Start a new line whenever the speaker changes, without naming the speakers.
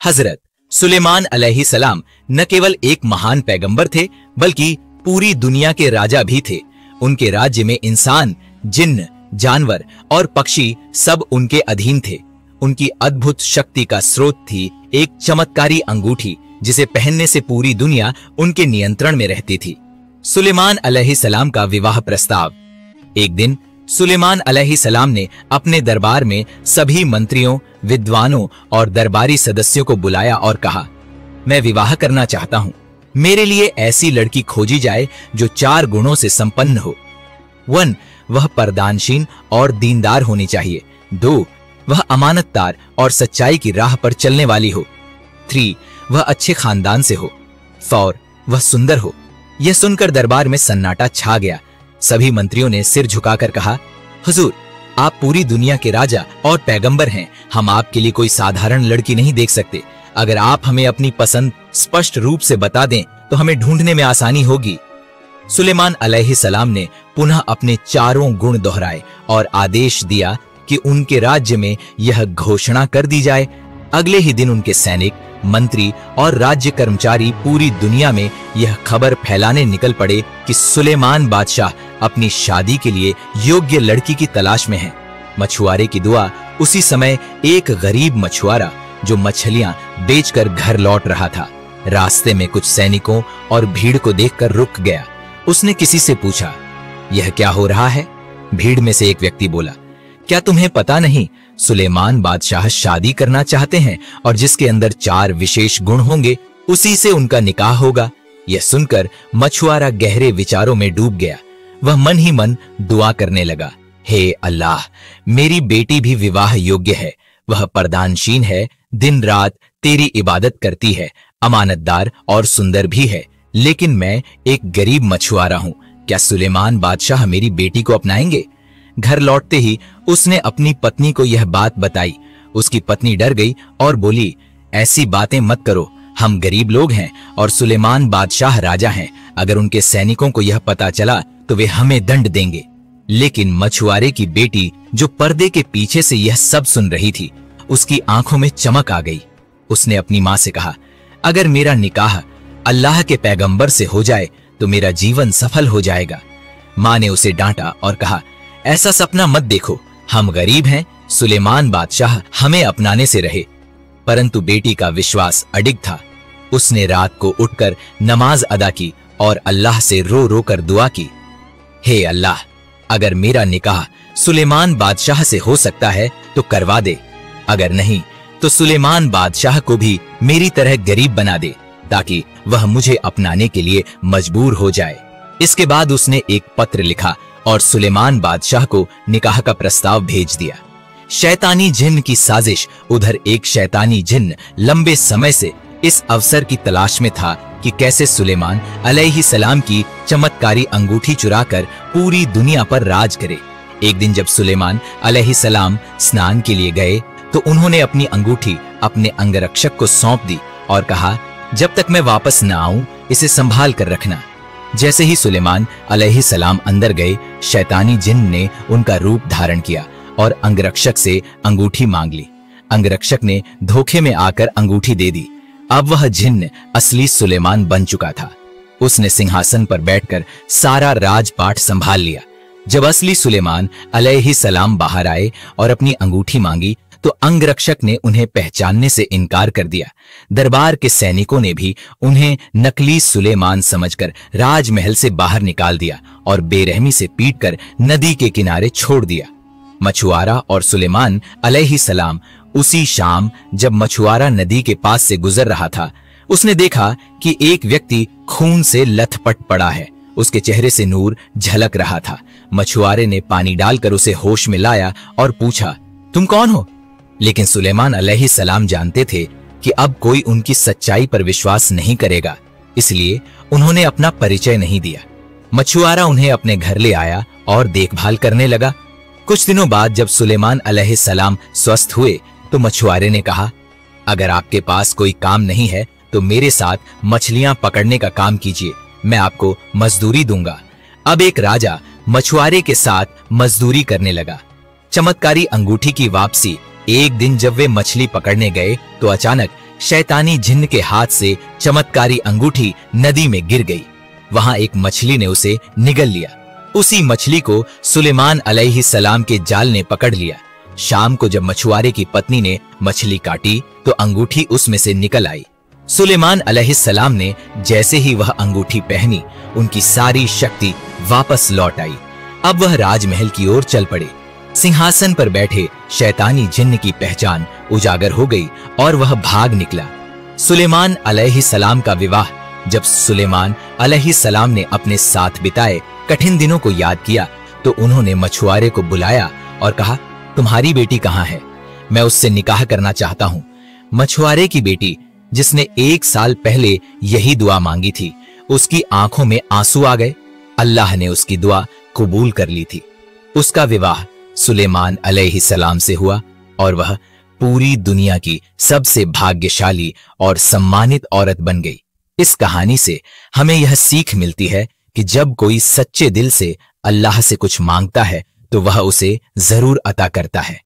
हजरत सुलेमान अलैहिस्सलाम न केवल एक महान पैगंबर थे बल्कि पूरी दुनिया के राजा भी थे। उनके राज्य में इंसान, जिन्न, जानवर और पक्षी सब उनके अधीन थे। उनकी अद्भुत शक्ति का स्रोत थी एक चमत्कारी अंगूठी, जिसे पहनने से पूरी दुनिया उनके नियंत्रण में रहती थी। सुलेमान अलैहिस्सलाम का विवाह प्रस्ताव। एक दिन सुलेमान अलैहिस्सलाम ने अपने दरबार में सभी मंत्रियों, विद्वानों और दरबारी सदस्यों को बुलाया और कहा, मैं विवाह करना चाहता हूं। मेरे लिए ऐसी लड़की खोजी जाए जो 4 गुणों से संपन्न हो। 1. वह परदानशीन और दीनदार होनी चाहिए। 2. वह अमानतदार और सच्चाई की राह पर चलने वाली हो। 3. वह अच्छे खानदान से हो। 4. वह सुंदर हो। यह सुनकर दरबार में सन्नाटा छा गया। सभी मंत्रियों ने सिर झुकाकर कहा, हुजूर, आप पूरी दुनिया के राजा और पैगंबर हैं। हम आपके लिए कोई साधारण लड़की नहीं देख सकते। अगर आप हमें अपनी पसंद स्पष्ट रूप से बता दें तो हमें ढूंढने में आसानी होगी। सुलेमान अलैहिस्सलाम ने पुनः अपने 4 गुण दोहराए और आदेश दिया कि उनके राज्य में यह घोषणा कर दी जाए। अगले ही दिन उनके सैनिक, मंत्री और राज्य कर्मचारी पूरी दुनिया में यह खबर फैलाने निकल पड़े कि सुलेमान बादशाह अपनी शादी के लिए योग्य लड़की की तलाश में है। मछुआरे की दुआ। उसी समय एक गरीब मछुआरा जो मछलियां बेचकर घर लौट रहा था, रास्ते में कुछ सैनिकों और भीड़ को देखकर रुक गया। उसने किसी से पूछा, यह क्या हो रहा है? भीड़ में से एक व्यक्ति बोला, क्या तुम्हें पता नहीं, सुलेमान बादशाह शादी करना चाहते हैं और जिसके अंदर 4 विशेष गुण होंगे उसी से उनका निकाह होगा। यह सुनकर मछुआरा गहरे विचारों में डूब गया। वह मन ही मन दुआ करने लगा, हे अल्लाह, मेरी बेटी भी विवाह योग्य है। वह परदानशीन है, दिन रात तेरी इबादत करती है, अमानतदार और सुंदर भी है, लेकिन मैं एक गरीब मछुआरा हूं। क्या सुलेमान बादशाह मेरी बेटी को अपनाएंगे? घर लौटते ही उसने अपनी पत्नी को यह बात बताई। उसकी पत्नी डर गई और बोली, ऐसी बातें मत करो, हम गरीब लोग हैं और सुलेमान बादशाह राजा हैं। अगर उनके सैनिकों को यह पता चला तो वे हमें दंड देंगे। लेकिन मछुआरे की बेटी, जो पर्दे के पीछे से यह सब सुन रही थी, उसकी आंखों में चमक आ गई। उसने अपनी मां से कहा, अगर मेरा निकाह अल्लाह के पैगंबर से हो जाए तो मेरा जीवन सफल हो जाएगा। मां ने उसे डांटा और कहा, ऐसा सपना मत देखो, हम गरीब हैं, सुलेमान बादशाह हमें अपनाने से रहे। परंतु बेटी का विश्वास अडिग था। उसने रात को उठकर नमाज अदा की और अल्लाह से रो रो कर दुआ की, हे अल्लाह, अगर मेरा निकाह सुलेमान बादशाह से हो सकता है तो करवा दे, अगर नहीं तो सुलेमान बादशाह को भी मेरी तरह गरीब बना दे, ताकि वह मुझे अपनाने के लिए मजबूर हो जाए। इसके बाद उसने एक पत्र लिखा और सुलेमान बादशाह को निकाह का प्रस्ताव भेज दिया। शैतानी जिन्न की साजिश। उधर एक शैतानी जिन्न लंबे समय से इस अवसर की तलाश में था कि कैसे सुलेमान अलैहिस्सलाम की चमत्कारी अंगूठी चुराकर पूरी दुनिया पर राज करे। एक दिन जब सुलेमान अलैहिस्सलाम स्नान के लिए गए तो उन्होंने अपनी अंगूठी अपने अंगरक्षक को सौंप दी और कहा, जब तक मैं वापस न आऊं इसे संभाल कर रखना। जैसे ही सुलेमान अलैहिस्सलाम अंदर गए, शैतानी जिन्न ने उनका रूप धारण किया और अंगरक्षक से अंगूठी मांग ली। अंगरक्षक ने धोखे में आकर अंगूठी दे दी। अब वह जिन्न असली सुलेमान बन चुका था। उसने सिंहासन पर बैठकर सारा राजपाट संभाल लिया। जब असली सुलेमान अलैहिस्सलाम बाहर आए और अपनी अंगूठी मांगी तो अंगरक्षक ने उन्हें पहचानने से इनकार कर दिया। दरबार के सैनिकों ने भी उन्हें नकली सुलेमान समझकर राजमहल से बाहर निकाल दिया और बेरहमी से पीटकर नदी के किनारे छोड़ दिया। मछुआरा और सुलेमान अलैहिस्सलाम उसी शाम जब मछुआरा नदी के पास से गुजर रहा था, उसने देखा कि एक व्यक्ति खून से लथपथ पड़ा है। उसके चेहरे से नूर झलक रहा था। मछुआरे ने पानी डालकर उसे होश में लाया और पूछा, तुम कौन हो? लेकिन सुलेमान अलैहिस्सलाम जानते थे कि अब कोई उनकी सच्चाई पर विश्वास नहीं करेगा, इसलिए उन्होंने अपना परिचय नहीं दिया। मछुआरा उन्हें अपने घर ले आया और देखभाल करने लगा। कुछ दिनों बाद जब सुलेमान अलैहिस्सलाम स्वस्थ हुए तो मछुआरे ने कहा, अगर आपके पास कोई काम नहीं है तो मेरे साथ मछलियां पकड़ने का काम कीजिए, मैं आपको मजदूरी दूंगा। अब एक राजा मछुआरे के साथ मजदूरी करने लगा। चमत्कारी अंगूठी की वापसी। एक दिन जब वे मछली पकड़ने गए तो अचानक शैतानी जिन्न के हाथ से चमत्कारी अंगूठी नदी में गिर गई। वहां एक मछली ने उसे निगल लिया। उसी मछली को सुलेमान अलैहिस्सलाम के जाल ने पकड़ लिया। शाम को जब मछुआरे की पत्नी ने मछली काटी तो अंगूठी उसमें से निकल आई। सुलेमान अलैहिस्सलाम ने जैसे ही वह अंगूठी पहनी, उनकी सारी शक्ति वापस लौट आई। अब वह राजमहल की ओर चल पड़े। सिंहासन पर बैठे शैतानी जिन्न की पहचान उजागर हो गई और वह भाग निकला। सुलेमान अलैहिस्सलाम का विवाह जब सुलेमान अलैहिस्सलाम ने अपने साथ बिताए कठिन दिनों को याद किया तो उन्होंने मछुआरे को बुलाया और कहा, तुम्हारी बेटी कहाँ है? मैं उससे निकाह करना चाहता हूं। मछुआरे की बेटी, जिसने 1 साल पहले यही दुआ मांगी थी, उसकी आंखों में आंसू आ गए। अल्लाह ने उसकी दुआ कबूल कर ली थी। उसका विवाह सुलेमान अलैहिस्सलाम से हुआ और वह पूरी दुनिया की सबसे भाग्यशाली और सम्मानित औरत बन गई। इस कहानी से हमें यह सीख मिलती है कि जब कोई सच्चे दिल से अल्लाह से कुछ मांगता है तो वह उसे जरूर अता करता है।